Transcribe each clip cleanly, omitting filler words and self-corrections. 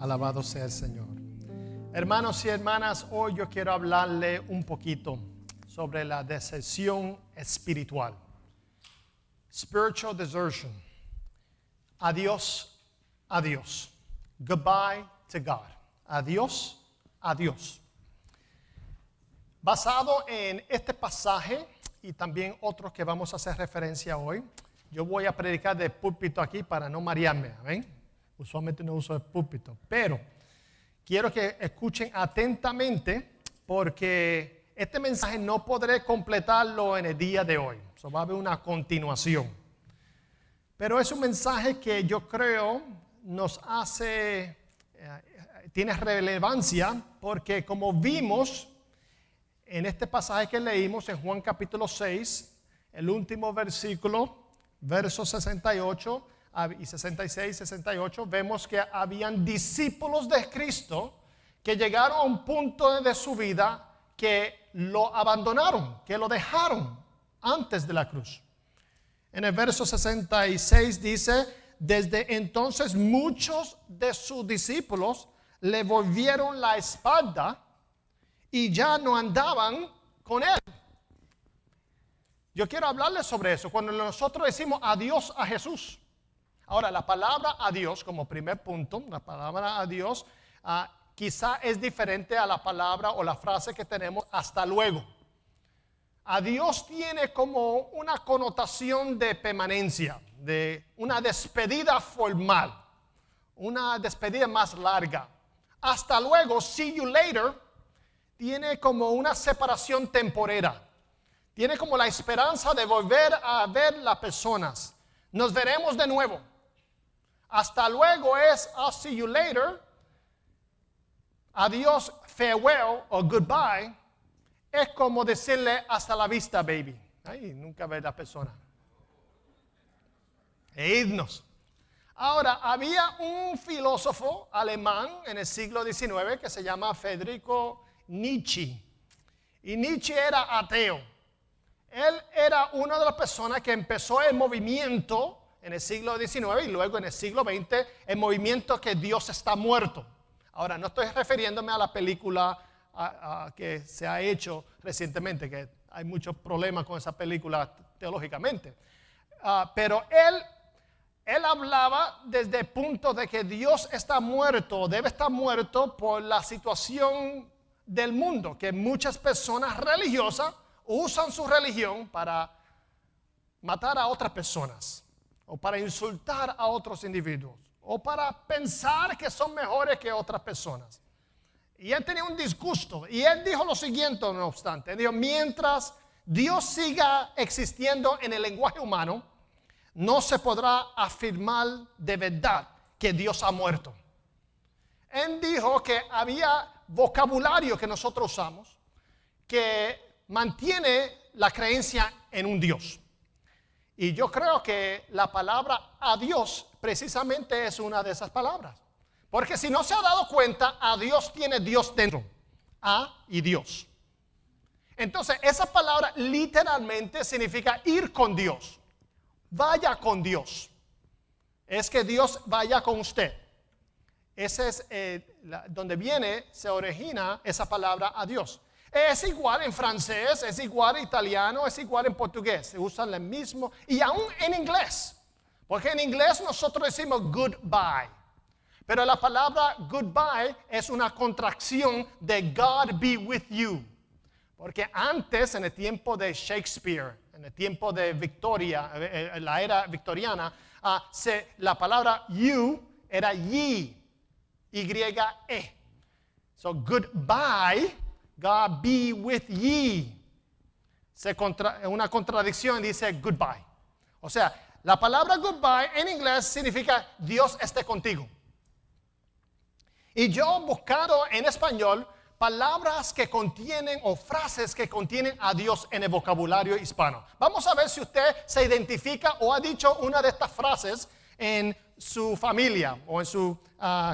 Alabado sea el Señor. Hermanos y hermanas, hoy yo quiero hablarle un poquito sobre la deserción espiritual. Spiritual desertion. Adiós, adiós. Goodbye to God. Adiós, adiós. Basado en este pasaje y también otros que vamos a hacer referencia hoy, yo voy a predicar de púlpito aquí para no marearme, ¿ven? Usualmente no uso el púlpito, pero quiero que escuchen atentamente porque este mensaje no podré completarlo en el día de hoy. So, va a haber una continuación. Pero es un mensaje que yo creo nos hace, tiene relevancia porque como vimos en este pasaje que leímos en Juan capítulo 6, el último versículo, versos 68 y 66, 68, vemos que habían discípulos de Cristo que llegaron a un punto de su vida que lo abandonaron, que lo dejaron antes de la cruz. En el verso 66 dice, desde entonces muchos de sus discípulos le volvieron la espalda y ya no andaban con él. Yo quiero hablarles sobre eso. Cuando nosotros decimos adiós a Jesús. Ahora, la palabra adiós, como primer punto, la palabra adiós, quizá es diferente a la palabra o la frase que tenemos hasta luego. Adiós tiene como una connotación de permanencia, de una despedida formal, una despedida más larga. Hasta luego, see you later, tiene como una separación temporera. Tiene como la esperanza de volver a ver las personas. Nos veremos de nuevo. Hasta luego es I'll see you later. Adiós, farewell o goodbye. Es como decirle hasta la vista, baby. Ay, nunca ver a la persona. E irnos. Ahora, había un filósofo alemán en el siglo XIX que se llama Friedrich Nietzsche. Y Nietzsche era ateo. Él era una de las personas que empezó el movimiento en el siglo XIX y luego en el siglo XX, el movimiento que Dios está muerto. Ahora, no estoy refiriéndome a la película que se ha hecho recientemente, que hay muchos problemas con esa película teológicamente. Pero él hablaba desde el punto de que Dios está muerto, debe estar muerto por la situación del mundo, que muchas personas religiosas usan su religión para matar a otras personas, o para insultar a otros individuos, o para pensar que son mejores que otras personas. Y él tenía un disgusto, y él dijo lo siguiente, no obstante, él dijo, mientras Dios siga existiendo en el lenguaje humano, no se podrá afirmar de verdad que Dios ha muerto. Él dijo que había vocabulario que nosotros usamos, que mantiene la creencia en un Dios. Y yo creo que la palabra adiós precisamente es una de esas palabras. Porque si no se ha dado cuenta, adiós tiene Dios dentro. A y Dios. Entonces, esa palabra literalmente significa ir con Dios. Vaya con Dios. Es que Dios vaya con usted. Ese es donde viene, se origina esa palabra adiós. Es igual en francés, es igual en italiano, es igual en portugués. Se usan lo mismo y aún en inglés. Porque en inglés nosotros decimos goodbye. Pero la palabra goodbye es una contracción de God be with you. Porque antes, en el tiempo de Shakespeare, en el tiempo de Victoria, en la era victoriana, la palabra you era ye, Y-E. So goodbye, God be with ye. Una contradicción dice goodbye. O sea, la palabra goodbye en inglés significa Dios esté contigo. Y yo buscando en español palabras que contienen o frases que contienen a Dios en el vocabulario hispano. Vamos a ver si usted se identifica o ha dicho una de estas frases en su familia o en su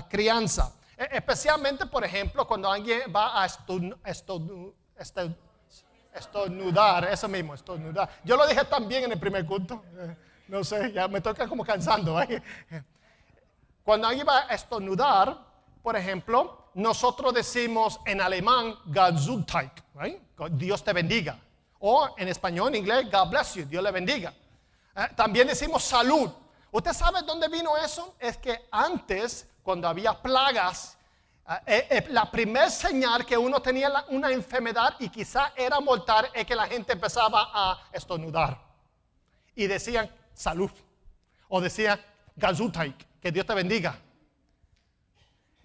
crianza. Especialmente, por ejemplo, cuando alguien va a estornudar, eso mismo, estornudar. Yo lo dije también en el primer culto. No sé, ya me toca como cansando. Cuando alguien va a estornudar, por ejemplo, nosotros decimos en alemán, Gesundheit, right? Dios te bendiga. O en español, en inglés, God bless you, Dios le bendiga. También decimos salud. ¿Usted sabe dónde vino eso? Es que antes, cuando había plagas, la primera señal que uno tenía una enfermedad y quizá era mortal es que la gente empezaba a estornudar. Y decían salud. O decían Gesundheit, que Dios te bendiga.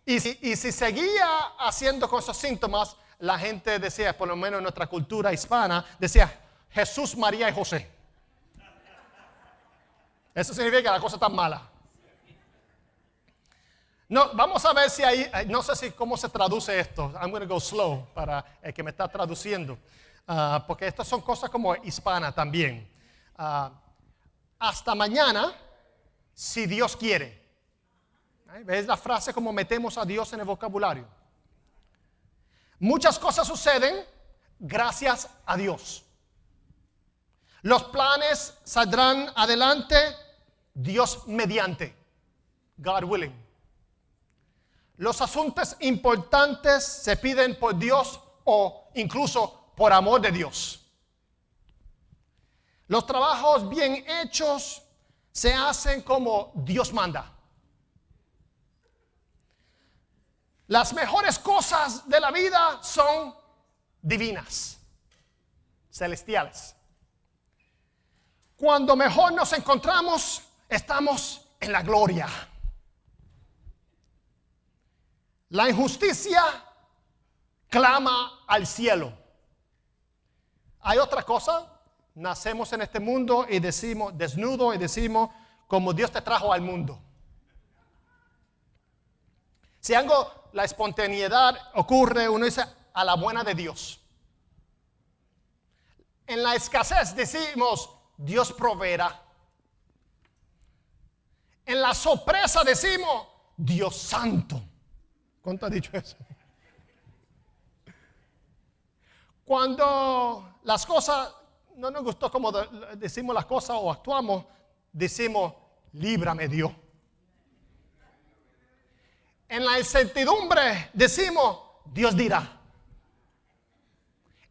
Y si seguía haciendo con esos síntomas, la gente decía, por lo menos en nuestra cultura hispana, decía Jesús, María y José. Eso significa que la cosa está mala. No, vamos a ver si hay, no sé cómo se traduce esto. I'm going to go slow para el que me está traduciendo. Porque estas son cosas como hispanas también. Hasta mañana, si Dios quiere. ¿Ves la frase como metemos a Dios en el vocabulario? Muchas cosas suceden gracias a Dios. Los planes saldrán adelante, Dios mediante. God willing. Los asuntos importantes se piden por Dios o incluso por amor de Dios. Los trabajos bien hechos se hacen como Dios manda. Las mejores cosas de la vida son divinas, celestiales. Cuando mejor nos encontramos, estamos en la gloria. La injusticia clama al cielo. Hay otra cosa, nacemos en este mundo y decimos, desnudo y decimos, como Dios te trajo al mundo. Si algo, la espontaneidad ocurre, uno dice, a la buena de Dios. En la escasez decimos, Dios proveerá. En la sorpresa decimos, Dios santo. ¿Cuánto ha dicho eso? Cuando las cosas no nos gustó como decimos las cosas o actuamos, decimos, líbrame Dios. En la incertidumbre decimos, Dios dirá.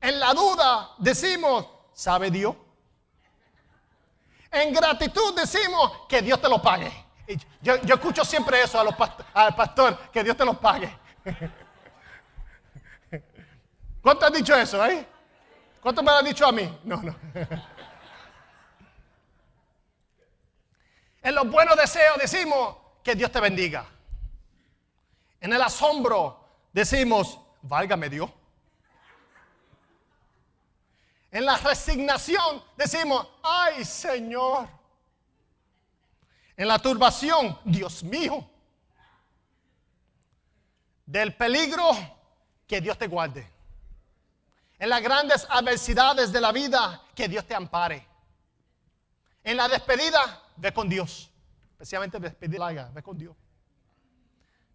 En la duda decimos, ¿sabe Dios? En gratitud decimos, que Dios te lo pague. Yo escucho siempre eso al pastor, que Dios te lo pague. ¿Cuánto han dicho eso? ¿Cuánto me lo han dicho a mí? No. En los buenos deseos decimos, que Dios te bendiga. En el asombro decimos, válgame Dios. En la resignación decimos, ay Señor. En la turbación, Dios mío. Del peligro, que Dios te guarde. En las grandes adversidades de la vida, que Dios te ampare. En la despedida, ve con Dios. Especialmente despedida larga, ve con Dios.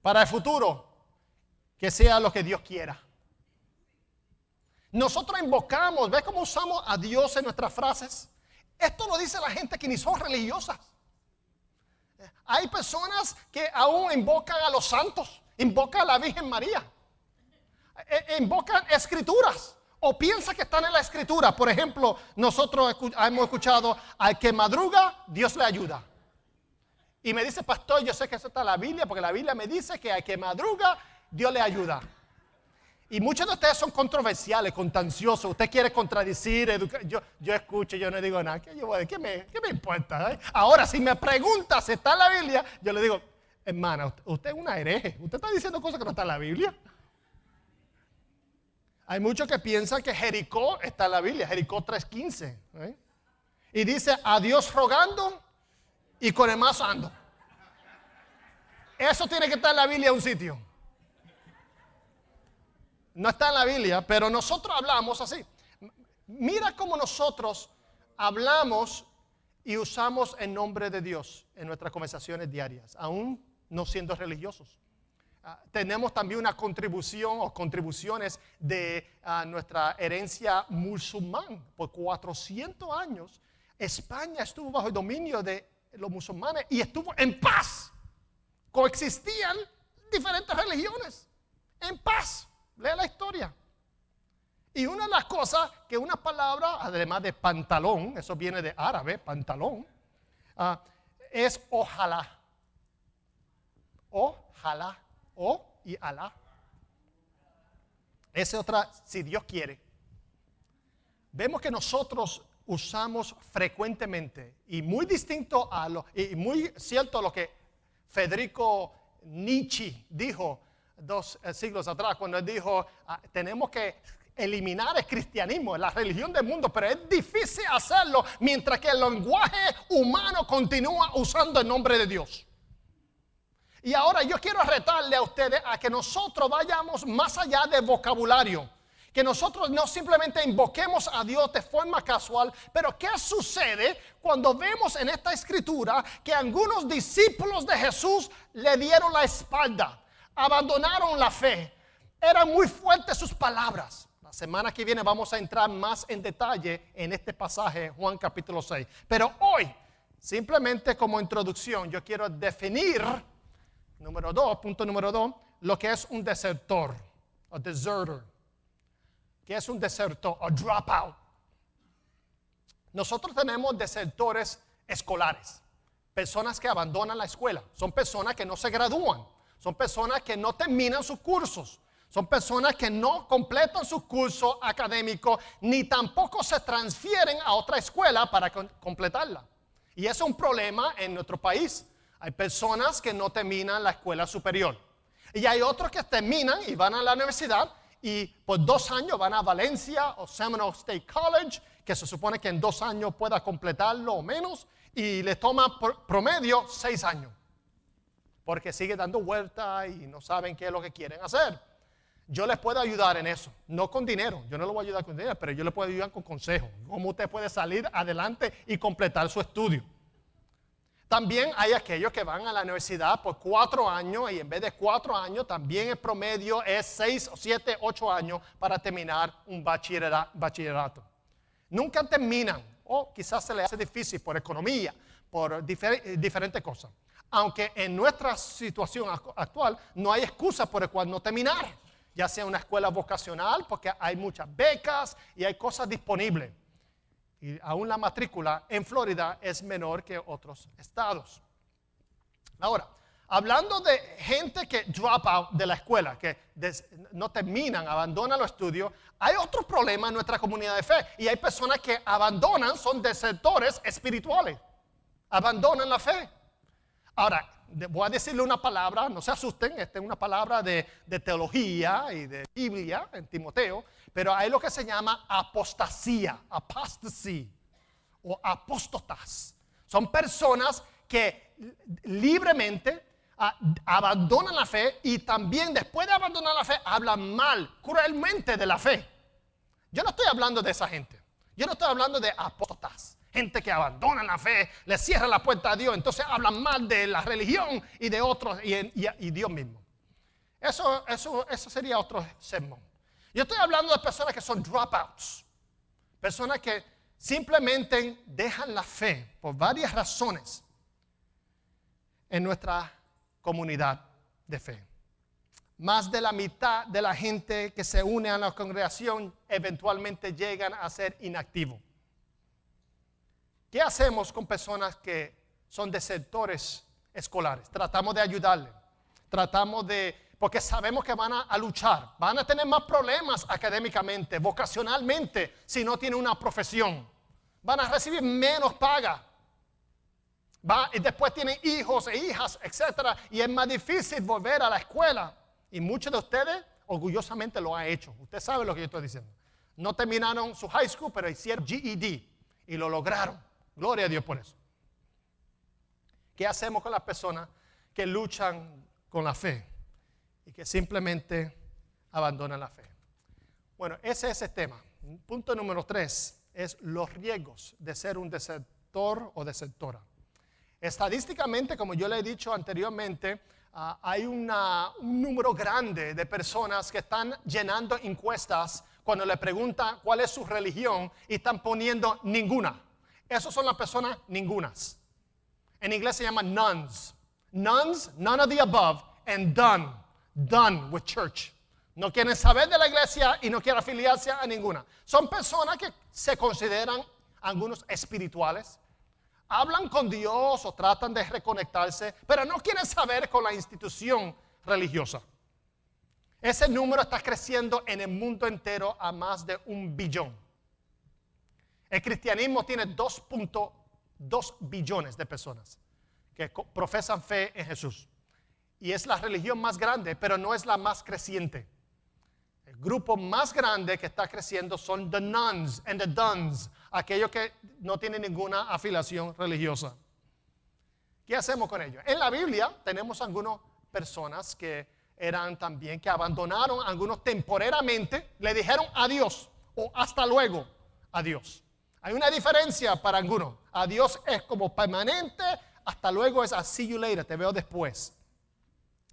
Para el futuro, que sea lo que Dios quiera. Nosotros invocamos, ¿ves cómo usamos a Dios en nuestras frases? Esto lo dice la gente que ni son religiosas. Hay personas que aún invocan a los santos, invocan a la Virgen María, invocan escrituras o piensan que están en la escritura. Por ejemplo, nosotros hemos escuchado, al que madruga, Dios le ayuda. Y me dice, pastor, yo sé que eso está en la Biblia, porque la Biblia me dice que al que madruga, Dios le ayuda. Y muchos de ustedes son controversiales, contenciosos. Usted quiere contradecir, yo escucho, yo no digo nada. ¿Qué me importa? Ahora, si me pregunta si está en la Biblia, yo le digo, hermana, usted es una hereje. Usted está diciendo cosas que no están en la Biblia. Hay muchos que piensan que Jericó está en la Biblia, Jericó 3:15. Y dice, a Dios rogando y con el mazo ando. Eso tiene que estar en la Biblia en un sitio. No está en la Biblia, pero nosotros hablamos así. Mira cómo nosotros hablamos y usamos el nombre de Dios en nuestras conversaciones diarias, aún no siendo religiosos. Tenemos también una contribución o contribuciones de nuestra herencia musulmán. Por 400 años, España estuvo bajo el dominio de los musulmanes y estuvo en paz. Coexistían diferentes religiones, en paz. Lea la historia. Y una de las cosas que una palabra, además de pantalón, eso viene de árabe, pantalón, es ojalá. Ojalá. O y alá. Esa es otra, si Dios quiere. Vemos que nosotros usamos frecuentemente, y muy distinto y muy cierto a lo que Federico Nietzsche dijo 2 siglos atrás, cuando él dijo, tenemos que eliminar el cristianismo, la religión del mundo, pero es difícil hacerlo mientras que el lenguaje humano continúa usando el nombre de Dios. Y ahora yo quiero retarle a ustedes a que nosotros vayamos más allá del vocabulario, que nosotros no simplemente invoquemos a Dios de forma casual, pero ¿qué sucede cuando vemos en esta escritura que algunos discípulos de Jesús le dieron la espalda, abandonaron la fe? Eran muy fuertes sus palabras. La semana que viene vamos a entrar más en detalle en este pasaje, Juan capítulo 6. Pero hoy, simplemente como introducción, yo quiero definir, punto número 2, lo que es un desertor, o deserter. ¿Qué es un desertor o dropout? Nosotros tenemos desertores escolares, personas que abandonan la escuela, son personas que no se gradúan, son personas que no terminan sus cursos, son personas que no completan sus cursos académicos, ni tampoco se transfieren a otra escuela para completarla. Y eso es un problema en nuestro país. Hay personas que no terminan la escuela superior. Y hay otros que terminan y van a la universidad y por 2 años van a Valencia o Seminole State College, que se supone que en 2 años pueda completarlo o menos, y le toma promedio 6 años. Porque sigue dando vueltas y no saben qué es lo que quieren hacer. Yo les puedo ayudar en eso, no con dinero. Yo no les voy a ayudar con dinero, pero yo les puedo ayudar con consejos. Cómo usted puede salir adelante y completar su estudio. También hay aquellos que van a la universidad por 4 años y en vez de 4 años también el promedio es 6, 7, 8 años para terminar un bachillerato. Nunca terminan o quizás se les hace difícil por economía, por diferentes cosas. Aunque en nuestra situación actual no hay excusa por el cual no terminar, ya sea una escuela vocacional porque hay muchas becas y hay cosas disponibles. Y aún la matrícula en Florida es menor que otros estados. Ahora, hablando de gente que drop out de la escuela, que no terminan, abandonan los estudios, hay otro problema en nuestra comunidad de fe. Y hay personas que abandonan, son desertores espirituales. Abandonan la fe. Ahora, voy a decirle una palabra, no se asusten, esta es una palabra de teología y de Biblia en Timoteo, pero hay lo que se llama apostasía, apostasy o apóstatas. Son personas que libremente abandonan la fe y también después de abandonar la fe hablan mal, cruelmente de la fe. Yo no estoy hablando de esa gente, yo no estoy hablando de apóstatas. Gente que abandona la fe, le cierra la puerta a Dios, entonces hablan mal de la religión y de otros y Dios mismo. Eso sería otro sermón. Yo estoy hablando de personas que son dropouts, personas que simplemente dejan la fe por varias razones en nuestra comunidad de fe. Más de la mitad de la gente que se une a la congregación eventualmente llegan a ser inactivos. ¿Qué hacemos con personas que son desertores escolares? Tratamos de ayudarles. Porque sabemos que van a luchar. Van a tener más problemas académicamente, vocacionalmente, si no tienen una profesión. Van a recibir menos paga. Y después tienen hijos e hijas, etc. Y es más difícil volver a la escuela. Y muchos de ustedes orgullosamente lo han hecho. Usted sabe lo que yo estoy diciendo. No terminaron su high school, pero hicieron GED y lo lograron. Gloria a Dios por eso. ¿Qué hacemos con las personas que luchan con la fe y que simplemente abandonan la fe? Bueno, ese es el tema. Punto número 3 es los riesgos de ser un desertor o desertora. Estadísticamente, como yo le he dicho anteriormente, hay un número grande de personas que están llenando encuestas cuando le preguntan cuál es su religión y están poniendo ninguna. Esas son las personas ningunas. En inglés se llama nones. Nones, none of the above, and done. Done with church. No quieren saber de la iglesia y no quieren afiliarse a ninguna. Son personas que se consideran algunos espirituales. Hablan con Dios o tratan de reconectarse, pero no quieren saber con la institución religiosa. Ese número está creciendo en el mundo entero a más de 1 billón. El cristianismo tiene 2.2 billones de personas que profesan fe en Jesús. Y es la religión más grande, pero no es la más creciente. El grupo más grande que está creciendo son the nuns and the duns, aquellos que no tienen ninguna afiliación religiosa. ¿Qué hacemos con ellos? En la Biblia tenemos algunas personas que eran también, que abandonaron, algunos temporariamente, le dijeron adiós o hasta luego adiós. Hay una diferencia para algunos. Adiós es como permanente, hasta luego es a see you later, te veo después.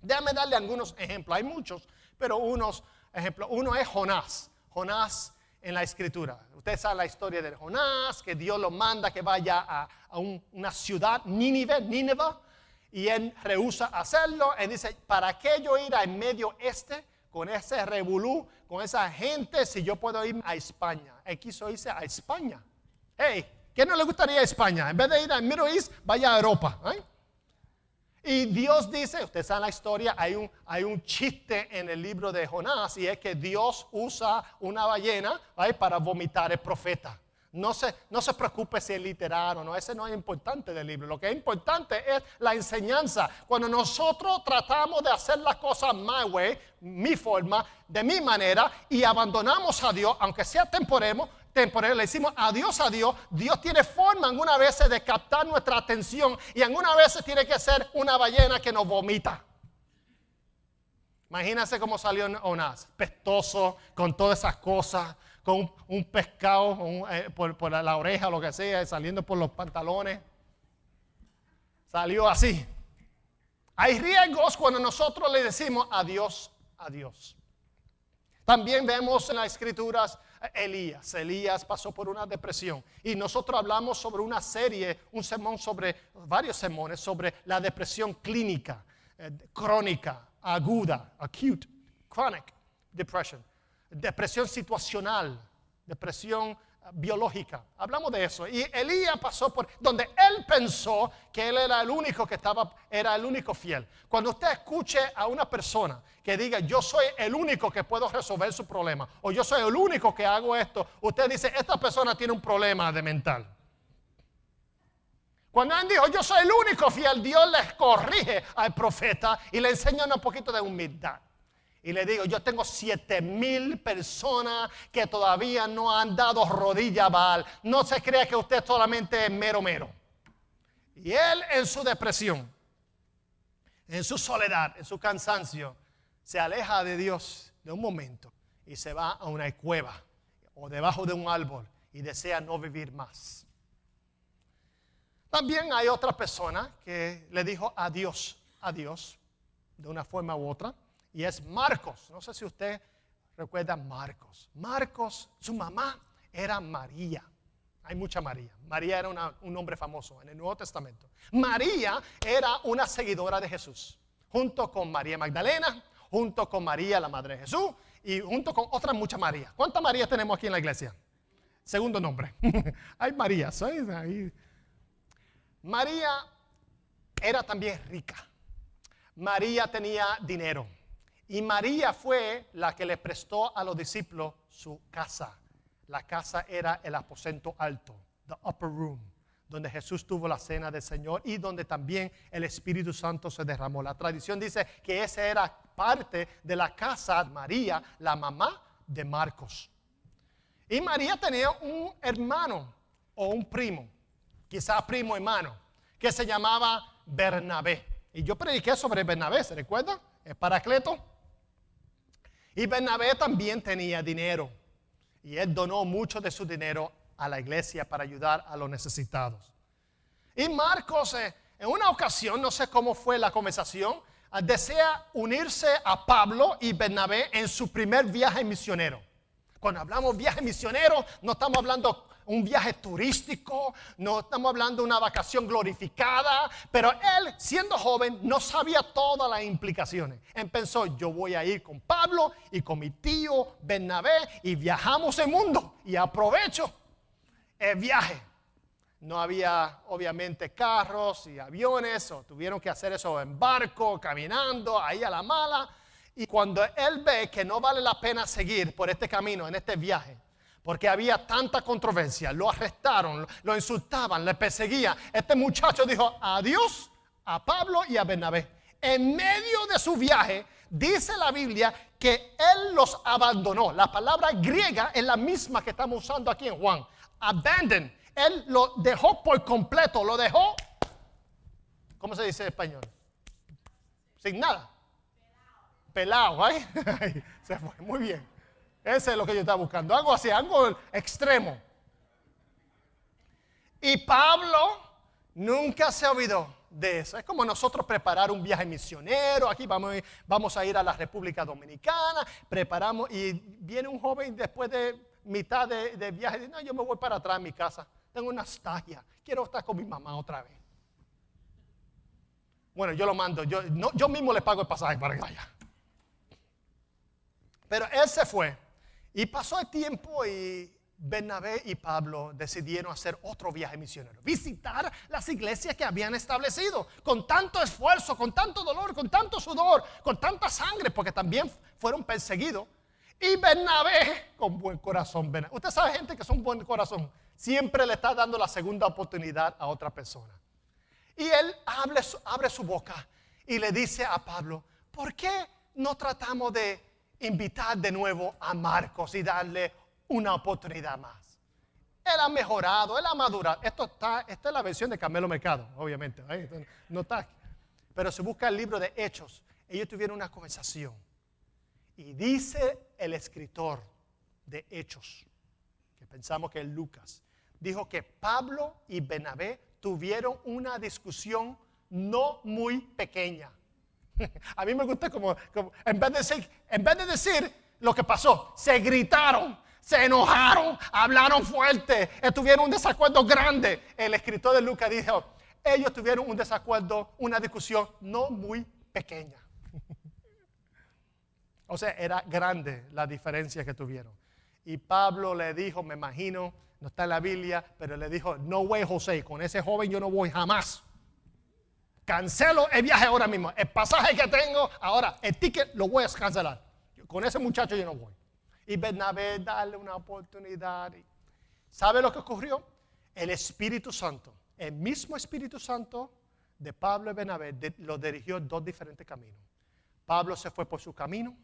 Déjame darle algunos ejemplos, hay muchos, pero unos ejemplos. Uno es Jonás. Jonás en la escritura. Usted sabe la historia de Jonás, que Dios lo manda que vaya a una ciudad, Nínive, y él rehúsa hacerlo. Él dice, ¿para qué yo ir al medio con ese revolú, con esa gente, si yo puedo ir a España? Él quiso irse a España. Hey, ¿qué no le gustaría ir a España? En vez de ir al Middle East, vaya a Europa. Y Dios dice, usted sabe la historia, hay un chiste en el libro de Jonás, y es que Dios usa una ballena para vomitar el profeta. No se preocupe si es literal o no, ese no es importante del libro. Lo que es importante es la enseñanza. Cuando nosotros tratamos de hacer las cosas my way, mi forma, de mi manera, y abandonamos a Dios, aunque sea temporal, le decimos adiós a Dios, Dios tiene forma algunas veces de captar nuestra atención, y algunas veces tiene que ser una ballena que nos vomita. Imagínense cómo salió Jonás, pestoso, con todas esas cosas, con un pescado por la oreja o lo que sea, saliendo por los pantalones. Salió así. Hay riesgos cuando nosotros le decimos adiós a Dios. También vemos en las escrituras Elías pasó por una depresión, y nosotros hablamos sobre una serie, varios sermones sobre la depresión clínica, crónica, aguda, acute, chronic depression, depresión situacional, depresión biológica. Hablamos de eso. Y Elías pasó por donde él pensó que él era el único era el único fiel. Cuando usted escuche a una persona que diga, yo soy el único que puedo resolver su problema, o yo soy el único que hago esto, usted dice, esta persona tiene un problema de mental. Cuando él dijo, yo soy el único fiel, Dios les corrige al profeta y le enseña un poquito de humildad. Y le digo, yo tengo 7,000 personas que todavía no han dado rodilla a Baal. No se crea que usted solamente es mero. Y él en su depresión, en su soledad, en su cansancio, se aleja de Dios de un momento y se va a una cueva o debajo de un árbol y desea no vivir más. También hay otra persona que le dijo adiós a Dios de una forma u otra. Y es Marcos. No sé si usted recuerda a Marcos. Marcos, su mamá era María. Hay mucha María. María era un nombre famoso en el Nuevo Testamento. María era una seguidora de Jesús, junto con María Magdalena, junto con María, la madre de Jesús, y junto con otras muchas Marías. ¿Cuántas Marías tenemos aquí en la iglesia? Segundo nombre. Hay Marías. María era también rica. María tenía dinero. Y María fue la que le prestó a los discípulos su casa. La casa era el aposento alto, the upper room, donde Jesús tuvo la cena del Señor y donde también el Espíritu Santo se derramó. La tradición dice que esa era parte de la casa de María, la mamá de Marcos. Y María tenía un hermano o un primo, quizás primo hermano, que se llamaba Bernabé. Y yo prediqué sobre Bernabé, ¿se recuerda? El Paracleto. Y Bernabé también tenía dinero. Y él donó mucho de su dinero a la iglesia para ayudar a los necesitados. Y Marcos, en una ocasión, no sé cómo fue la conversación, desea unirse a Pablo y Bernabé en su primer viaje misionero. Cuando hablamos viaje misionero, no estamos hablando un viaje turístico, no estamos hablando de una vacación glorificada, pero él, siendo joven, no sabía todas las implicaciones. Él pensó, yo voy a ir con Pablo y con mi tío Bernabé y viajamos el mundo y aprovecho el viaje. No había obviamente carros y aviones, o tuvieron que hacer eso en barco, caminando, ahí a la mala. Y cuando él ve que no vale la pena seguir por este camino, en este viaje, porque había tanta controversia, lo arrestaron, lo insultaban, le perseguían, este muchacho dijo adiós a Pablo y a Bernabé. En medio de su viaje, dice la Biblia que él los abandonó. La palabra griega es la misma que estamos usando aquí en Juan. Abandon. Él lo dejó por completo, lo dejó, ¿cómo se dice en español? Sin nada. Pelado, ¿eh? Se fue, muy bien. Ese es lo que yo estaba buscando, algo así, algo extremo. Y Pablo nunca se olvidó de eso. Es como nosotros preparar un viaje misionero. Aquí vamos a ir a la República Dominicana, preparamos y viene un joven después de mitad de viaje y dice, no, yo me voy para atrás a mi casa. Tengo una nostalgia, quiero estar con mi mamá otra vez. Bueno, yo lo mando, yo mismo le pago el pasaje para que vaya. Pero él se fue y pasó el tiempo y Bernabé y Pablo decidieron hacer otro viaje misionero. Visitar las iglesias que habían establecido con tanto esfuerzo, con tanto dolor, con tanto sudor, con tanta sangre, porque también fueron perseguidos. Y Bernabé, con buen corazón, usted sabe, gente que son buen corazón, siempre le está dando la segunda oportunidad a otra persona. Y él abre su boca y le dice a Pablo, ¿por qué no tratamos de invitar de nuevo a Marcos y darle una oportunidad más? Él ha mejorado, él ha madurado. Esta es la versión de Carmelo Mercado, obviamente. No está aquí. Pero se busca el libro de Hechos. Ellos tuvieron una conversación. Y dice el escritor de Hechos, que pensamos que es Lucas, dijo que Pablo y Bernabé tuvieron una discusión no muy pequeña. A mí me gusta como en vez de decir lo que pasó, se gritaron, se enojaron, hablaron fuerte, tuvieron un desacuerdo grande. El escritor de Lucas dijo, ellos tuvieron un desacuerdo, una discusión no muy pequeña. O sea, era grande la diferencia que tuvieron. Y Pablo le dijo, me imagino, no está en la Biblia, pero le dijo, no way, José, con ese joven yo no voy jamás. Cancelo el viaje ahora mismo. El pasaje que tengo, ahora el ticket lo voy a cancelar. Con ese muchacho yo no voy. Y Bernabé darle una oportunidad. ¿Sabe lo que ocurrió? El Espíritu Santo, el mismo Espíritu Santo de Pablo y Bernabé, lo dirigió en dos diferentes caminos. Pablo se fue por su camino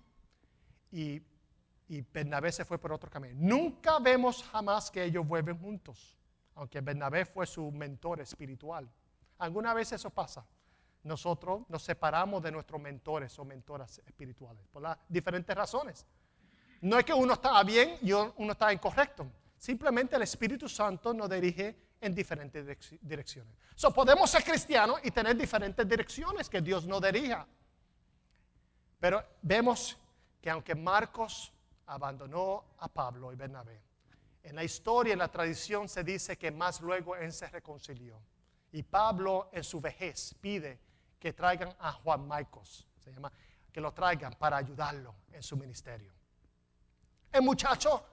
y Bernabé se fue por otro camino. Nunca vemos jamás que ellos vuelven juntos, aunque Bernabé fue su mentor espiritual. Alguna vez eso pasa. Nosotros nos separamos de nuestros mentores o mentoras espirituales por las diferentes razones. No es que uno está bien y uno está incorrecto. Simplemente el Espíritu Santo nos dirige en diferentes direcciones. Podemos ser cristianos y tener diferentes direcciones que Dios nos dirija. Pero vemos que aunque Marcos abandonó a Pablo y Bernabé, en la historia, en la tradición se dice que más luego él se reconcilió. Y Pablo en su vejez pide que traigan a Juan Marcos, que lo traigan para ayudarlo en su ministerio. El muchacho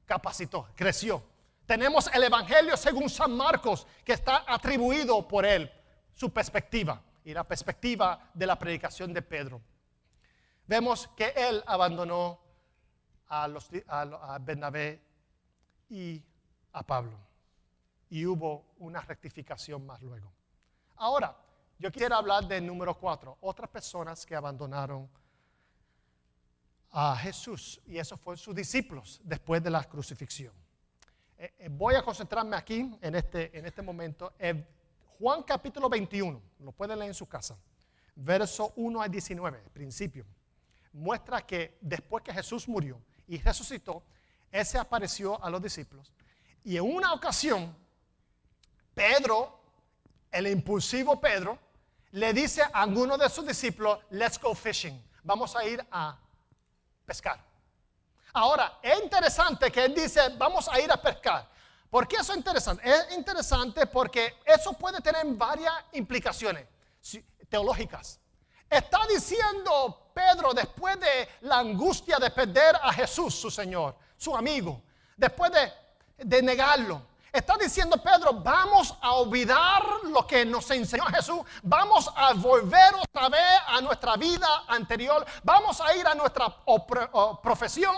capacitó, creció. Tenemos el Evangelio según San Marcos, que está atribuido por él, su perspectiva y la perspectiva de la predicación de Pedro. Vemos que él abandonó a Bernabé y a Pablo. Y hubo una rectificación más luego. Ahora, yo quisiera hablar del número 4. Otras personas que abandonaron a Jesús. Y esos fueron sus discípulos después de la crucifixión. Voy a concentrarme aquí en este momento. En Juan capítulo 21. Lo pueden leer en su casa. Verso 1 al 19, principio. Muestra que después que Jesús murió y resucitó, Él se apareció a los discípulos. Y en una ocasión, Pedro, el impulsivo Pedro, le dice a alguno de sus discípulos, let's go fishing. Vamos a ir a pescar. Ahora, es interesante que él dice, vamos a ir a pescar. ¿Por qué eso es interesante? Es interesante porque eso puede tener varias implicaciones teológicas. Está diciendo Pedro, después de la angustia de perder a Jesús, su Señor, su amigo, después de negarlo, está diciendo Pedro, vamos a olvidar lo que nos enseñó Jesús, vamos a volver otra vez a nuestra vida anterior, vamos a ir a nuestra profesión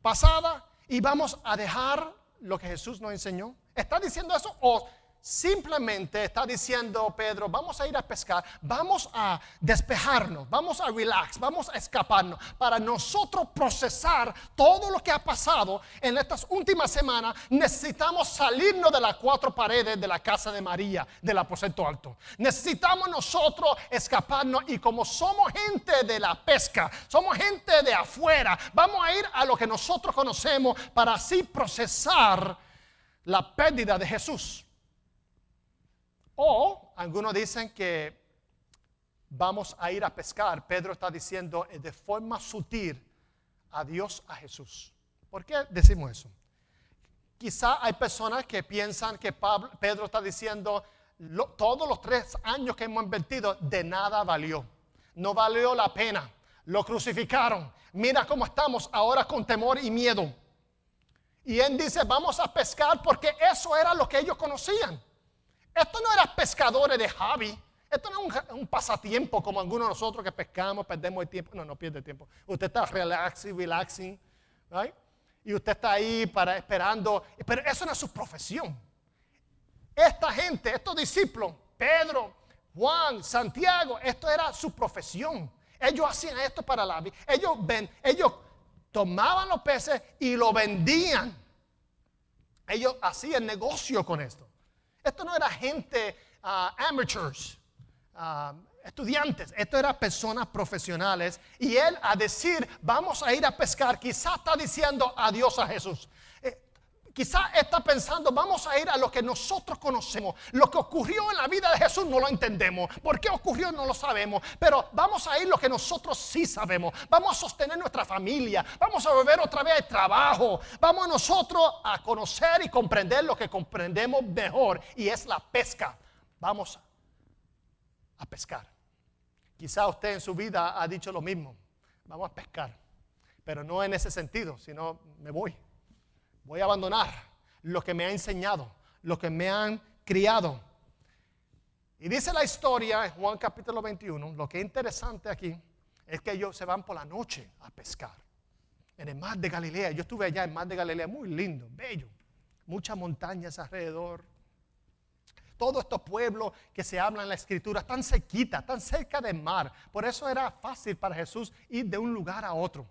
pasada y vamos a dejar lo que Jesús nos enseñó. ¿Está diciendo eso o simplemente está diciendo Pedro, vamos a ir a pescar, vamos a despejarnos, vamos a relax, vamos a escaparnos para nosotros procesar todo lo que ha pasado en estas últimas semanas? Necesitamos salirnos de las cuatro paredes de la casa de María, del aposento alto. Necesitamos nosotros escaparnos y como somos gente de la pesca, somos gente de afuera, vamos a ir a lo que nosotros conocemos para así procesar la pérdida de Jesús. O algunos dicen que vamos a ir a pescar. Pedro está diciendo de forma sutil adiós a Jesús. ¿Por qué decimos eso? Quizá hay personas que piensan que Pedro está diciendo todos los 3 años que hemos invertido de nada valió. No valió la pena. Lo crucificaron. Mira cómo estamos ahora con temor y miedo. Y él dice vamos a pescar porque eso era lo que ellos conocían. Esto no era pescadores de hobby. Esto no es un pasatiempo como algunos de nosotros que pescamos, perdemos el tiempo. No pierde tiempo. Usted está relaxing, right? Y usted está ahí esperando. Pero eso no es su profesión. Esta gente, estos discípulos, Pedro, Juan, Santiago, esto era su profesión. Ellos hacían esto para la vida. Ellos tomaban los peces y lo vendían. Ellos hacían negocio con esto. Esto no era gente amateurs, estudiantes. Esto era personas profesionales. Y él a decir, vamos a ir a pescar, quizás está diciendo adiós a Jesús. Quizás está pensando, vamos a ir a lo que nosotros conocemos. Lo que ocurrió en la vida de Jesús no lo entendemos. ¿Por qué ocurrió? No lo sabemos. Pero vamos a ir lo que nosotros sí sabemos. Vamos a sostener nuestra familia. Vamos a volver otra vez al trabajo. Vamos nosotros a conocer y comprender lo que comprendemos mejor. Y es la pesca. Vamos a pescar. Quizás usted en su vida ha dicho lo mismo. Vamos a pescar. Pero no en ese sentido, sino me voy. Voy a abandonar lo que me ha enseñado, lo que me han criado. Y dice la historia en Juan capítulo 21, lo que es interesante aquí es que ellos se van por la noche a pescar en el mar de Galilea. Yo estuve allá en el mar de Galilea, muy lindo, bello, muchas montañas alrededor. Todos estos pueblos que se hablan en la escritura están cerquita, tan cerca del mar. Por eso era fácil para Jesús ir de un lugar a otro.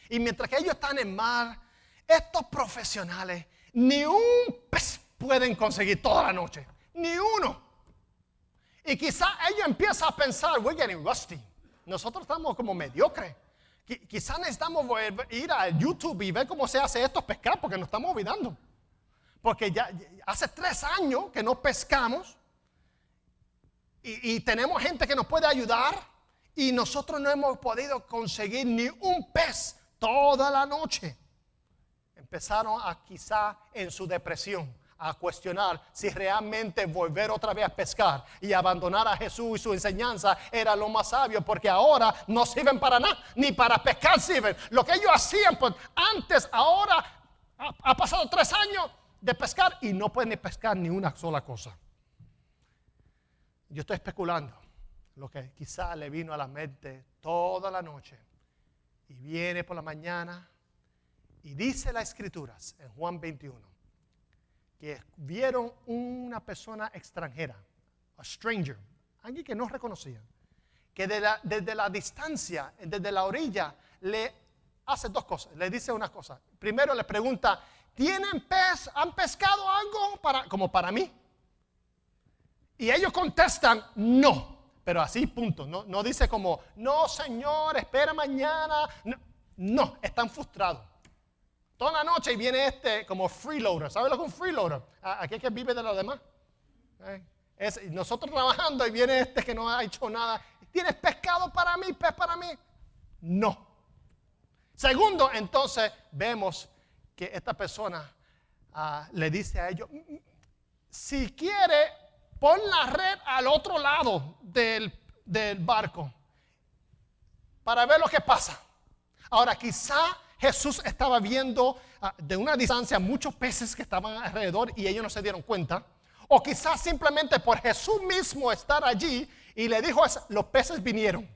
Y mientras que ellos están en el mar, estos profesionales ni un pez pueden conseguir toda la noche. Ni uno. Y quizás ellos empiezan a pensar, we're getting rusty. Nosotros estamos como mediocres. Quizás necesitamos ir a YouTube y ver cómo se hace esto, pescar, porque nos estamos olvidando. Porque ya hace 3 años que no pescamos. Y tenemos gente que nos puede ayudar. Y nosotros no hemos podido conseguir ni un pez toda la noche. Empezaron a quizá en su depresión a cuestionar si realmente volver otra vez a pescar y abandonar a Jesús y su enseñanza era lo más sabio, porque ahora no sirven para nada, ni para pescar sirven. Lo que ellos hacían pues, antes, ahora ha pasado 3 años de pescar y no pueden pescar ni una sola cosa. Yo estoy especulando lo que quizá le vino a la mente toda la noche y viene por la mañana. Y dice las escrituras en Juan 21 que vieron una persona extranjera, a stranger, alguien que no reconocían, que desde la distancia, desde la orilla, le hace 2 cosas. Le dice una cosa. Primero le pregunta, ¿tienen pez? ¿Han pescado algo como para mí? Y ellos contestan, no. Pero así, punto. No dice como, no, Señor, espera mañana. No, están frustrados. Toda la noche y viene como freeloader. ¿Sabe lo que es un freeloader? Aquí es que vive de los demás. Nosotros trabajando y viene que no ha hecho nada. ¿Tienes pescado para mí, pez para mí? No. Segundo, entonces vemos que esta persona le dice a ellos, si quiere, pon la red al otro lado del barco para ver lo que pasa. Ahora, quizá Jesús estaba viendo de una distancia muchos peces que estaban alrededor y ellos no se dieron cuenta. O quizás simplemente por Jesús mismo estar allí y le dijo eso, los peces vinieron.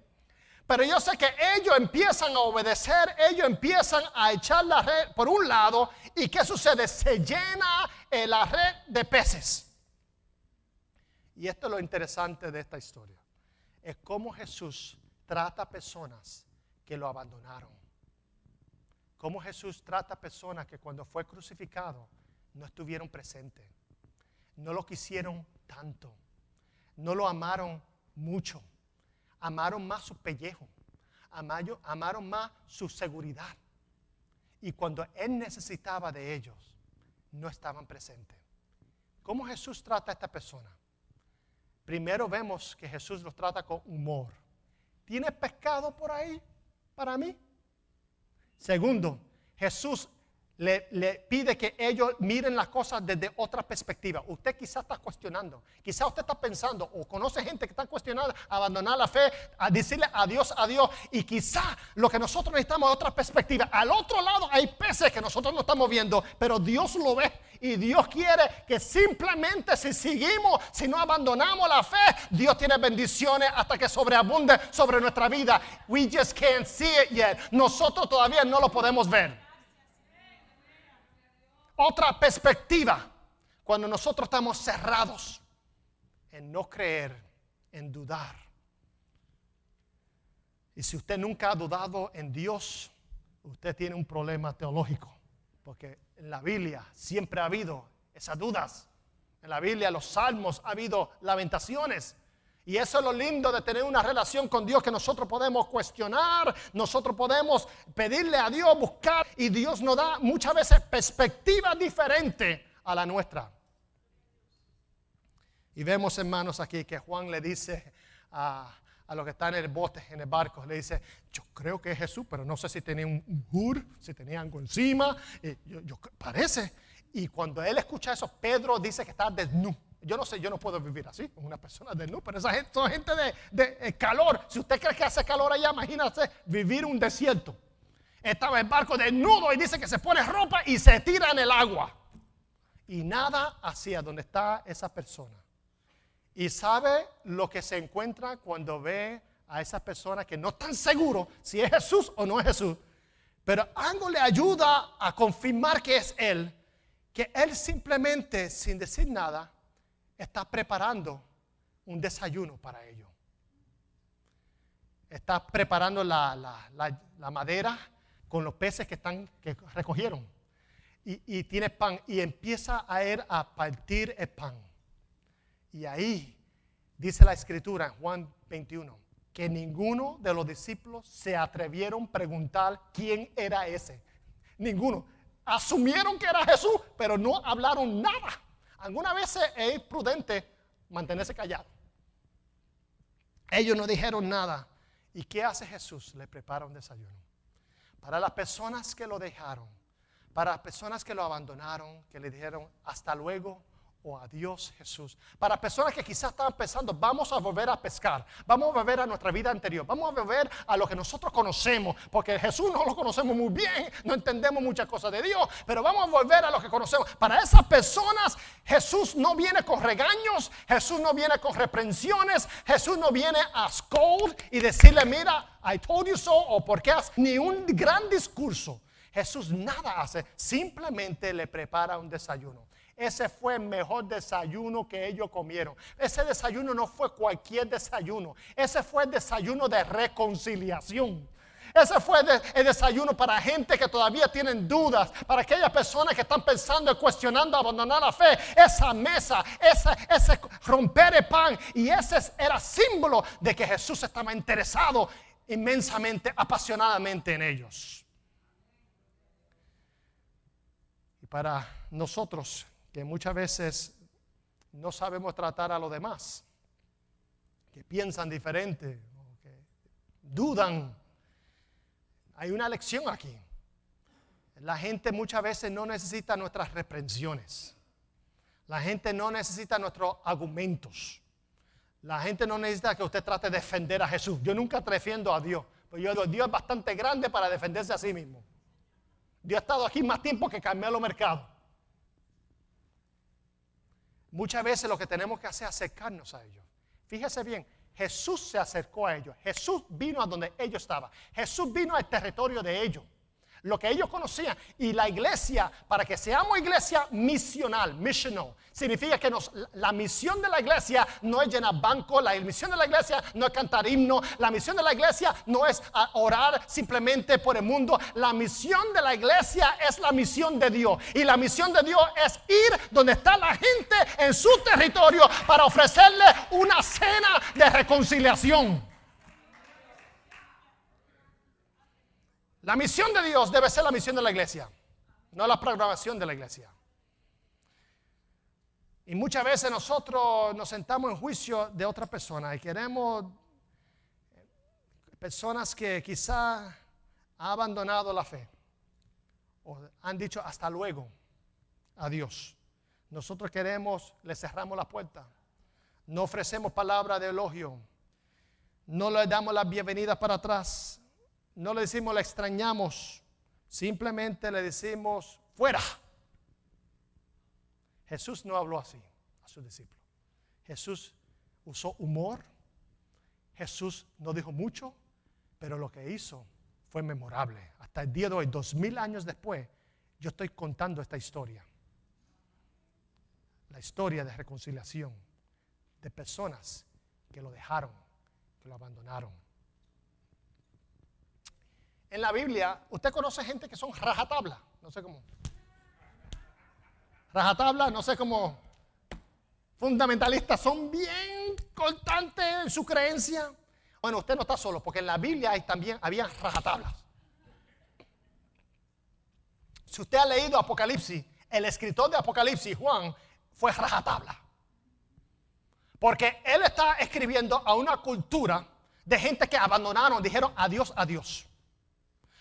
Pero yo sé que ellos empiezan a obedecer, ellos empiezan a echar la red por un lado y ¿qué sucede? Se llena la red de peces. Y esto es lo interesante de esta historia. Es cómo Jesús trata a personas que lo abandonaron. Cómo Jesús trata a personas que cuando fue crucificado no estuvieron presentes. No lo quisieron tanto. No lo amaron mucho. Amaron más su pellejo. Amaron más su seguridad. Y cuando Él necesitaba de ellos, no estaban presentes. ¿Cómo Jesús trata a esta persona? Primero vemos que Jesús los trata con humor. ¿Tiene pescado por ahí para mí? Segundo, Jesús le pide que ellos miren las cosas desde otra perspectiva. Usted quizás está cuestionando, quizás usted está pensando o conoce gente que está cuestionando abandonar la fe, a decirle adiós a Dios, y quizás lo que nosotros necesitamos es otra perspectiva. Al otro lado hay peces que nosotros no estamos viendo, pero Dios lo ve y Dios quiere que simplemente si seguimos, si no abandonamos la fe, Dios tiene bendiciones hasta que sobreabunde sobre nuestra vida. We just can't see it yet. Nosotros todavía no lo podemos ver. Otra perspectiva, cuando nosotros estamos cerrados en no creer, en dudar. Y si usted nunca ha dudado en Dios, usted tiene un problema teológico, porque en la Biblia siempre ha habido esas dudas. En la Biblia, los salmos, ha habido lamentaciones. Y eso es lo lindo de tener una relación con Dios, que nosotros podemos cuestionar, nosotros podemos pedirle a Dios, buscar, y Dios nos da muchas veces perspectivas diferentes a la nuestra. Y vemos, hermanos, aquí que Juan le dice a los que están en el bote, en el barco, le dice, yo creo que es Jesús, pero no sé si tenía un hood, si tenía algo encima, parece. Y cuando él escucha eso, Pedro dice que está desnudo. Yo no sé, yo no puedo vivir así, con una persona desnuda, pero esa gente son gente de calor. Si usted cree que hace calor allá, imagínate vivir un desierto. Estaba el barco desnudo y dice que se pone ropa y se tira en el agua. Y nada hacia donde está esa persona. Y sabe lo que se encuentra cuando ve a esa persona que no están seguros si es Jesús o no es Jesús. Pero algo le ayuda a confirmar que es Él, que Él simplemente, sin decir nada, está preparando un desayuno para ellos. Está preparando la madera con los peces que recogieron. Y tiene pan. Y empieza a él a partir el pan. Y ahí dice la Escritura en Juan 21, que ninguno de los discípulos se atrevieron a preguntar quién era ese. Ninguno. Asumieron que era Jesús, pero no hablaron nada. Algunas veces es prudente mantenerse callado. Ellos no dijeron nada. ¿Y qué hace Jesús? Le prepara un desayuno. Para las personas que lo dejaron, para las personas que lo abandonaron, que le dijeron hasta luego o adiós Jesús. Para personas que quizás estaban pensando, vamos a volver a pescar, vamos a volver a nuestra vida anterior, vamos a volver a lo que nosotros conocemos, porque Jesús no lo conocemos muy bien, no entendemos muchas cosas de Dios, pero vamos a volver a lo que conocemos. Para esas personas Jesús no viene con regaños, Jesús no viene con reprensiones, Jesús no viene a scold y decirle, mira, I told you so, o porque ni un gran discurso. Jesús nada hace, simplemente le prepara un desayuno. Ese fue el mejor desayuno que ellos comieron. Ese desayuno no fue cualquier desayuno. Ese fue el desayuno de reconciliación. Ese fue el desayuno para gente que todavía tienen dudas, para aquellas personas que están pensando y cuestionando abandonar la fe. Esa mesa, ese romper el pan, y ese era símbolo de que Jesús estaba interesado inmensamente, apasionadamente en ellos. Y para nosotros, que muchas veces no sabemos tratar a los demás, que piensan diferente, que dudan, hay una lección aquí. La gente muchas veces no necesita nuestras reprensiones. La gente no necesita nuestros argumentos. La gente no necesita que usted trate de defender a Jesús. Yo nunca defiendo a Dios. Pero yo digo, Dios es bastante grande para defenderse a sí mismo. Dios ha estado aquí más tiempo que Carmelo Mercado. Muchas veces lo que tenemos que hacer es acercarnos a ellos. Fíjese bien, Jesús se acercó a ellos. Jesús vino a donde ellos estaban. Jesús vino al territorio de ellos. Lo que ellos conocían. Y la iglesia, para que seamos iglesia misional, missional, significa que la misión de la iglesia no es llenar banco, la misión de la iglesia no es cantar himno, la misión de la iglesia no es orar simplemente por el mundo. La misión de la iglesia es la misión de Dios. Y la misión de Dios es ir donde está la gente en su territorio para ofrecerle una cena de reconciliación. La misión de Dios debe ser la misión de la iglesia, no la programación de la iglesia. Y muchas veces nosotros nos sentamos en juicio de otras personas y queremos personas que quizá han abandonado la fe o han dicho hasta luego a Dios. Nosotros les cerramos la puerta, no ofrecemos palabra de elogio, no le damos la bienvenida para atrás. No le decimos le extrañamos, simplemente le decimos fuera. Jesús no habló así a sus discípulos. Jesús usó humor. Jesús no dijo mucho, pero lo que hizo fue memorable. Hasta el día de hoy, 2000 años después, yo estoy contando esta historia. La historia de reconciliación de personas que lo dejaron, que lo abandonaron. En la Biblia, usted conoce gente que son rajatabla, no sé cómo. Rajatabla, no sé cómo. Fundamentalistas, son bien constantes en su creencia. Bueno, usted no está solo, porque en la Biblia también había rajatablas. Si usted ha leído Apocalipsis, el escritor de Apocalipsis, Juan, fue rajatabla. Porque él está escribiendo a una cultura de gente que abandonaron, dijeron adiós, adiós.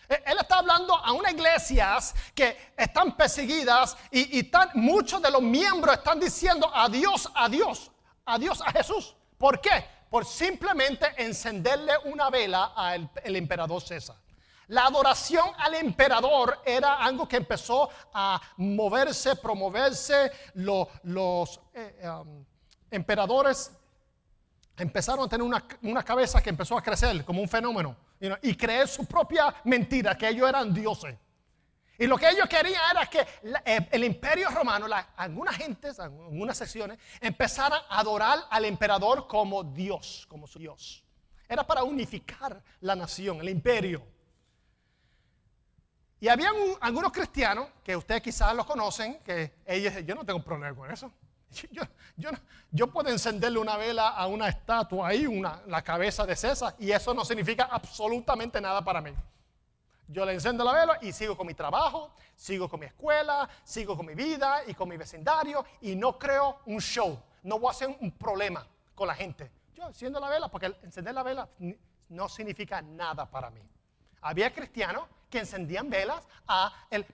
Él está hablando a unas iglesias que están perseguidas y muchos de los miembros están diciendo adiós, adiós, adiós a Jesús. ¿Por qué? Por simplemente encenderle una vela al emperador César. La adoración al emperador era algo que empezó a moverse, promoverse. Los emperadores empezaron a tener una cabeza que empezó a crecer como un fenómeno. Y creer su propia mentira, que ellos eran dioses. Y lo que ellos querían era que el imperio romano, algunas gentes, algunas secciones, empezaran a adorar al emperador como Dios, como su Dios. Era para unificar la nación, el imperio. Y había algunos cristianos, que ustedes quizás los conocen, que ellos, yo no tengo problema con eso. Yo puedo encenderle una vela a una estatua ahí, la cabeza de César, y eso no significa absolutamente nada para mí. Yo le enciendo la vela y sigo con mi trabajo, sigo con mi escuela, sigo con mi vida y con mi vecindario, y no creo un show. No voy a hacer un problema con la gente. Yo enciendo la vela porque encender la vela no significa nada para mí. Había cristianos que encendían velas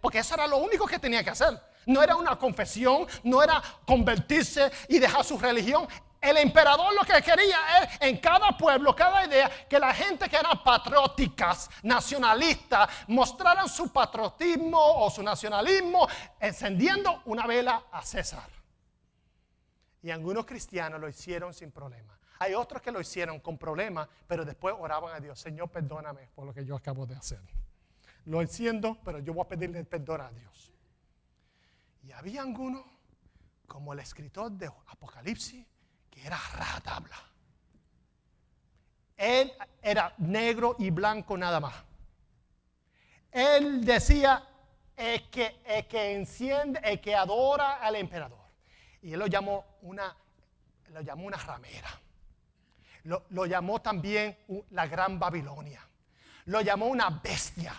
porque eso era lo único que tenía que hacer. No era una confesión, no era convertirse y dejar su religión. El emperador lo que quería es en cada pueblo, cada idea, que la gente que eran patrióticas, nacionalistas, mostraran su patriotismo o su nacionalismo encendiendo una vela a César. Y algunos cristianos lo hicieron sin problema. Hay otros que lo hicieron con problemas, pero después oraban a Dios. Señor, perdóname por lo que yo acabo de hacer. Lo enciendo, pero yo voy a pedirle perdón a Dios. Y había algunos, como el escritor de Apocalipsis, que era rajatabla. Él era negro y blanco nada más. Él decía, el que enciende, el que adora al emperador. Y él lo llamó una ramera. Lo llamó también la Gran Babilonia. Lo llamó una bestia.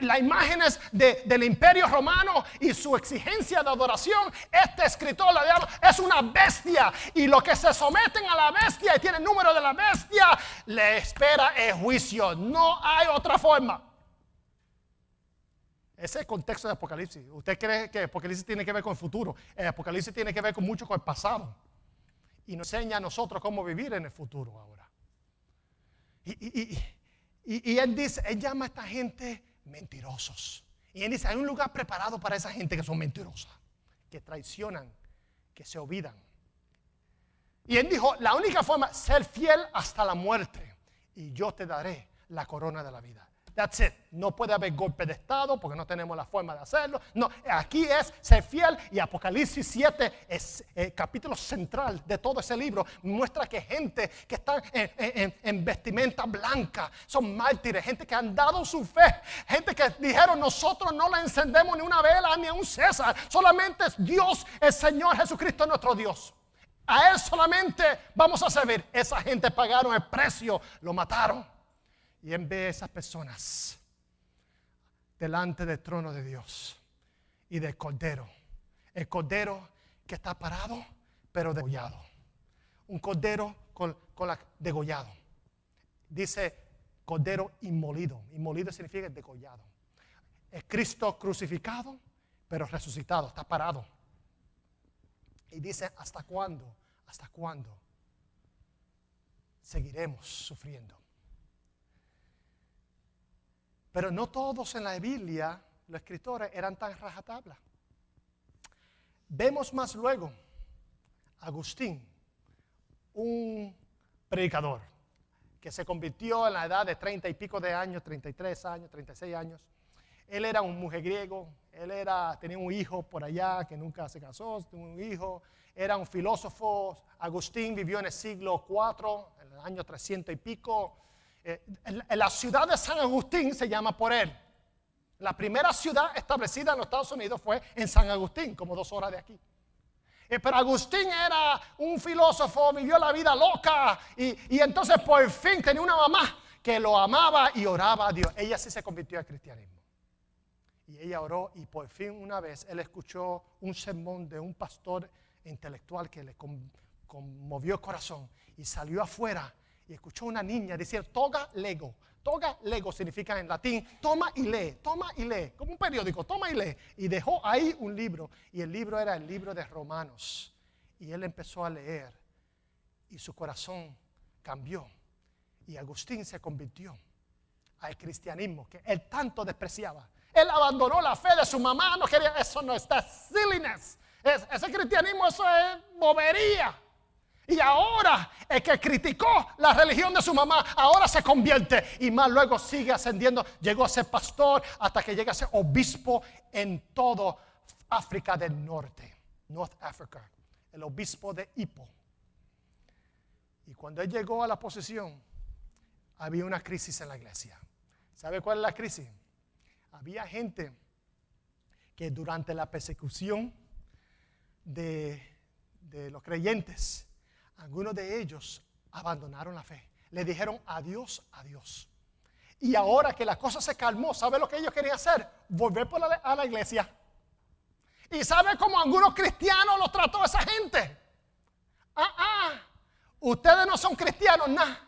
Las imágenes del imperio romano y su exigencia de adoración, este escritor la llama, es una bestia. Y los que se someten a la bestia y tienen el número de la bestia, le espera el juicio. No hay otra forma. Ese es el contexto de Apocalipsis. Usted cree que Apocalipsis tiene que ver con el futuro. El Apocalipsis tiene que ver con mucho con el pasado. Y nos enseña a nosotros cómo vivir en el futuro ahora. Y él dice, él llama a esta gente mentirosos. Y él dice, hay un lugar preparado para esa gente que son mentirosas, que traicionan, que se olvidan. Y él dijo, la única forma, ser fiel hasta la muerte. Y yo te daré la corona de la vida. That's it. No puede haber golpe de estado porque no tenemos la forma de hacerlo. No, aquí es ser fiel, y Apocalipsis 7 es el capítulo central de todo ese libro. Muestra que gente que está en vestimenta blanca son mártires, gente que han dado su fe, gente que dijeron, nosotros no le encendemos ni una vela ni a un César, solamente es Dios, el Señor Jesucristo nuestro Dios. A Él solamente vamos a servir. Esa gente pagaron el precio, lo mataron. Y él ve a esas personas delante del trono de Dios y del Cordero. El Cordero que está parado, pero degollado. Un Cordero con la degollado. Dice Cordero inmolido. Inmolido significa degollado. Es Cristo crucificado, pero resucitado, está parado. Y dice, ¿hasta cuándo? ¿Hasta cuándo seguiremos sufriendo? Pero no todos en la Biblia, los escritores, eran tan rajatabla. Vemos más luego Agustín, un predicador, que se convirtió en la edad de 30 y pico de años, 33 años, 36 años. Él era un mujeriego, tenía un hijo por allá que nunca se casó, tuvo un hijo, era un filósofo. Agustín vivió en el siglo IV, en el año 300 y pico. La ciudad de San Agustín se llama por él. La primera ciudad establecida en los Estados Unidos fue en San Agustín, como 2 horas de aquí. Pero Agustín era un filósofo, vivió la vida loca y entonces por fin tenía una mamá que lo amaba y oraba a Dios. Ella sí se convirtió al cristianismo. Y ella oró y por fin una vez él escuchó un sermón de un pastor intelectual que le conmovió el corazón y salió afuera. Y escuchó una niña decir, toga lego. Toga lego significa en latín, toma y lee, como un periódico, toma y lee. Y dejó ahí un libro, y el libro era el libro de Romanos. Y él empezó a leer, y su corazón cambió. Y Agustín se convirtió al cristianismo que él tanto despreciaba. Él abandonó la fe de su mamá, no quería, eso no está, silliness. Ese cristianismo, eso es bobería. Y ahora el que criticó la religión de su mamá, ahora se convierte y más luego sigue ascendiendo. Llegó a ser pastor hasta que llega a ser obispo en todo África del Norte, North Africa, el obispo de Hippo. Y cuando él llegó a la posición, había una crisis en la iglesia. ¿Sabe cuál es la crisis? Había gente que durante la persecución de los creyentes, algunos de ellos abandonaron la fe. Le dijeron adiós a Dios. Y ahora que la cosa se calmó, ¿sabe lo que ellos querían hacer? Volver a la iglesia. ¿Y sabe cómo algunos cristianos los trató esa gente? Ustedes no son cristianos, nada.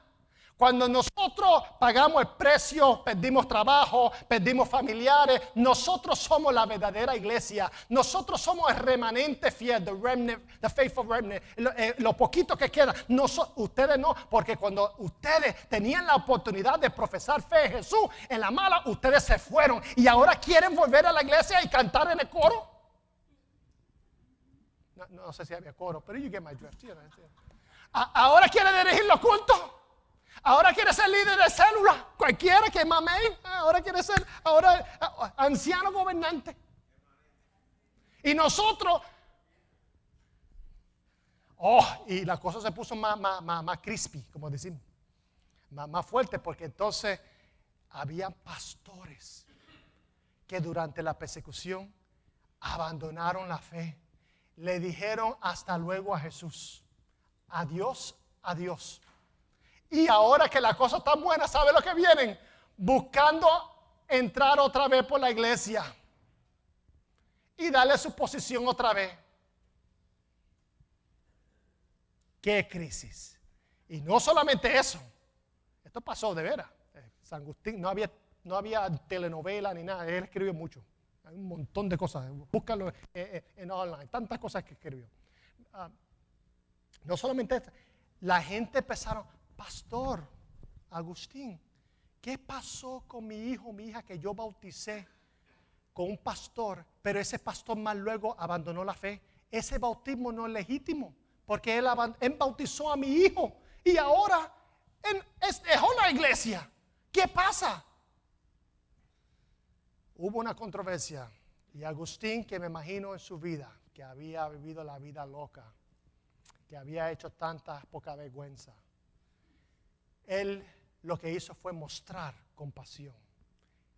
Cuando nosotros pagamos el precio, perdimos trabajo, perdimos familiares, nosotros somos la verdadera iglesia. Nosotros somos el remanente fiel, the faithful remnant, lo poquito que queda. Ustedes no, porque cuando ustedes tenían la oportunidad de profesar fe en Jesús, en la mala, ustedes se fueron. Y ahora quieren volver a la iglesia y cantar en el coro. No sé si había coro, pero you get my drift. Ahora quieren dirigir los cultos. Ahora quiere ser líder de célula, cualquiera que mamey, ahora quiere ser anciano gobernante. Y nosotros, y la cosa se puso más crispy, como decimos, más fuerte, porque entonces había pastores que durante la persecución abandonaron la fe, le dijeron hasta luego a Jesús, adiós, adiós. Y ahora que la cosa está buena, ¿sabe lo que vienen? Buscando entrar otra vez por la iglesia y darle su posición otra vez. ¡Qué crisis! Y no solamente eso, esto pasó de veras. San Agustín no había telenovela ni nada, él escribió mucho. Hay un montón de cosas. Búscalo en online. Tantas cosas que escribió. No solamente esto. La gente empezaron, Pastor Agustín, ¿qué pasó con mi hijo, mi hija que yo bauticé con un pastor, pero ese pastor más luego abandonó la fe? Ese bautismo no es legítimo, porque él bautizó a mi hijo y ahora dejó la iglesia. ¿Qué pasa? Hubo una controversia y Agustín, que me imagino en su vida, que había vivido la vida loca, que había hecho tanta poca vergüenza, él lo que hizo fue mostrar compasión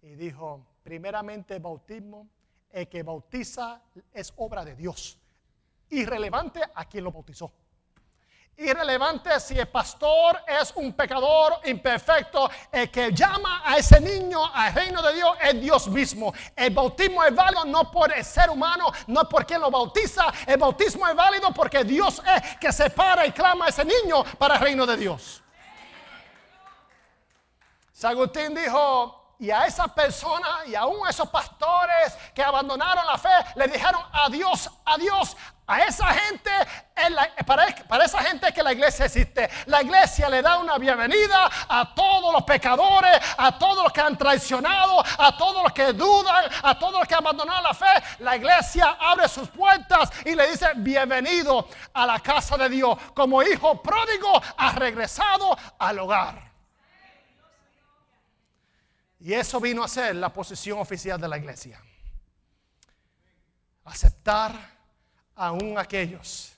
y dijo, primeramente el bautismo, el que bautiza es obra de Dios, irrelevante a quien lo bautizó. Irrelevante si el pastor es un pecador imperfecto, el que llama a ese niño al reino de Dios es Dios mismo. El bautismo es válido no por el ser humano, no por quien lo bautiza. El bautismo es válido porque Dios es que separa y clama a ese niño para el reino de Dios. San Agustín dijo, y a esas personas y aún a esos pastores que abandonaron la fe, le dijeron adiós, adiós. A esa gente, para esa gente que la iglesia existe. La iglesia le da una bienvenida a todos los pecadores, a todos los que han traicionado, a todos los que dudan, a todos los que abandonaron la fe. La iglesia abre sus puertas y le dice, bienvenido a la casa de Dios. Como hijo pródigo, has regresado al hogar. Y eso vino a ser la posición oficial de la iglesia. Aceptar aún aquellos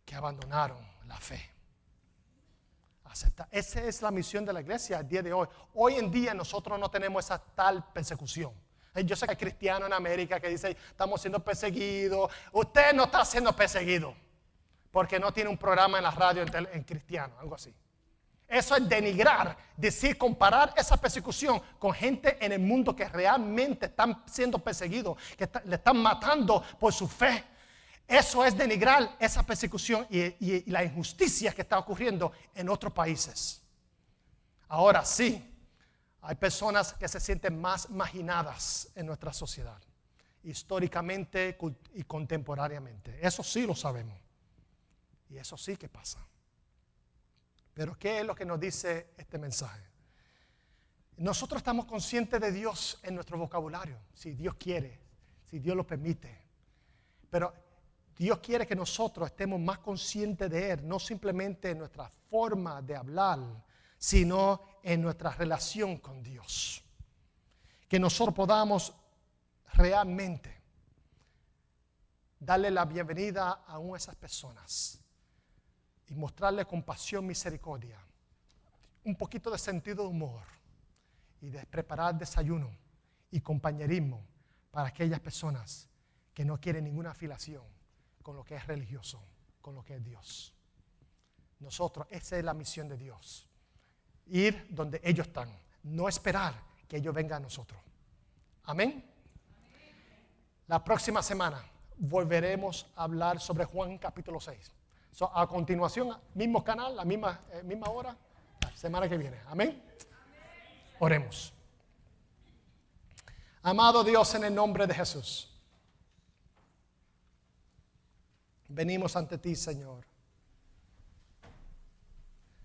que abandonaron la fe. Aceptar. Esa es la misión de la iglesia al día de hoy. Hoy en día nosotros no tenemos esa tal persecución. Yo sé que hay cristianos en América que dicen, estamos siendo perseguidos. Usted no está siendo perseguido porque no tiene un programa en la radio en cristiano, algo así. Eso es denigrar, decir, comparar esa persecución con gente en el mundo que realmente están siendo perseguidos, que le están matando por su fe. Eso es denigrar esa persecución y la injusticia que está ocurriendo en otros países. Ahora sí, hay personas que se sienten más marginadas en nuestra sociedad, históricamente y contemporáneamente. Eso sí lo sabemos. Y eso sí que pasa. Pero ¿qué es lo que nos dice este mensaje? Nosotros estamos conscientes de Dios en nuestro vocabulario, si Dios quiere, si Dios lo permite. Pero Dios quiere que nosotros estemos más conscientes de Él, no simplemente en nuestra forma de hablar, sino en nuestra relación con Dios. Que nosotros podamos realmente darle la bienvenida a esas personas y mostrarle compasión, misericordia, un poquito de sentido de humor y de preparar desayuno y compañerismo para aquellas personas que no quieren ninguna afiliación con lo que es religioso, con lo que es Dios. Nosotros, esa es la misión de Dios. Ir donde ellos están, no esperar que ellos vengan a nosotros. Amén. La próxima semana volveremos a hablar sobre Juan capítulo 6. A continuación, mismo canal, la misma hora, la semana que viene. Amén. Oremos. Amado Dios, en el nombre de Jesús, venimos ante ti, Señor,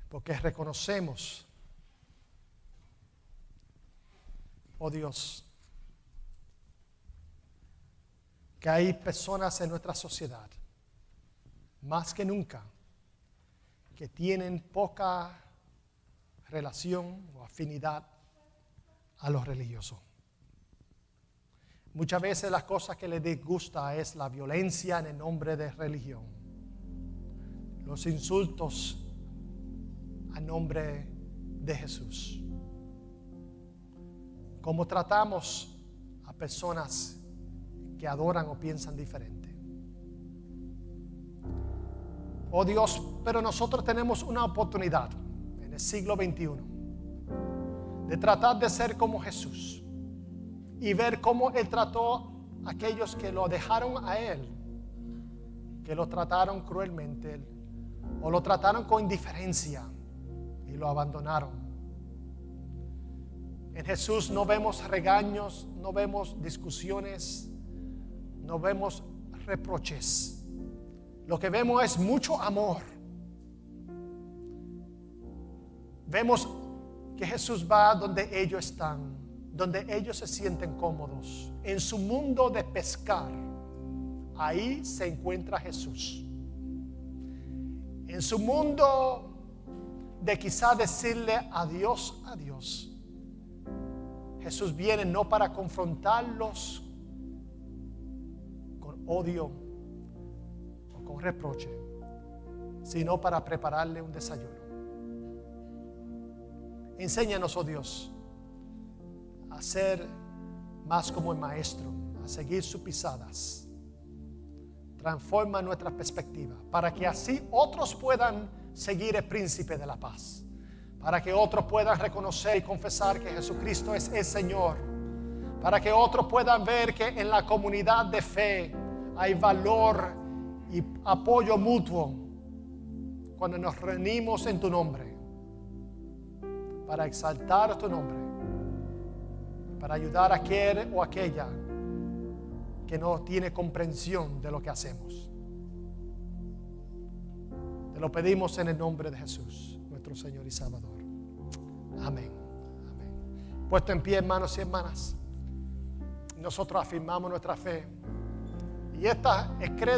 porque reconocemos, oh Dios, que hay personas en nuestra sociedad, más que nunca, que tienen poca relación o afinidad a lo religioso. Muchas veces las cosas que les disgusta es la violencia en el nombre de religión, los insultos a nombre de Jesús. Cómo tratamos a personas que adoran o piensan diferente. Oh Dios, pero nosotros tenemos una oportunidad en el siglo XXI de tratar de ser como Jesús y ver cómo Él trató a aquellos que lo dejaron a Él, que lo trataron cruelmente o lo trataron con indiferencia y lo abandonaron. En Jesús no vemos regaños, no vemos discusiones, no vemos reproches. Lo que vemos es mucho amor. Vemos que Jesús va donde ellos están, donde ellos se sienten cómodos. En su mundo de pescar, ahí se encuentra Jesús. En su mundo de quizá decirle adiós a Dios, Jesús viene no para confrontarlos con odio o con reproche, sino para prepararle un desayuno. Enséñanos, oh Dios, a ser más como el Maestro, a seguir sus pisadas. Transforma nuestra perspectiva para que así otros puedan seguir el príncipe de la paz, para que otros puedan reconocer y confesar que Jesucristo es el Señor, para que otros puedan ver que en la comunidad de fe hay valor y apoyo mutuo cuando nos reunimos en tu nombre para exaltar tu nombre, para ayudar a aquel o aquella que no tiene comprensión de lo que hacemos. Te lo pedimos en el nombre de Jesús, nuestro Señor y Salvador. Amén. Amén. Puesto en pie, hermanos y hermanas, nosotros afirmamos nuestra fe. Y esta es credo.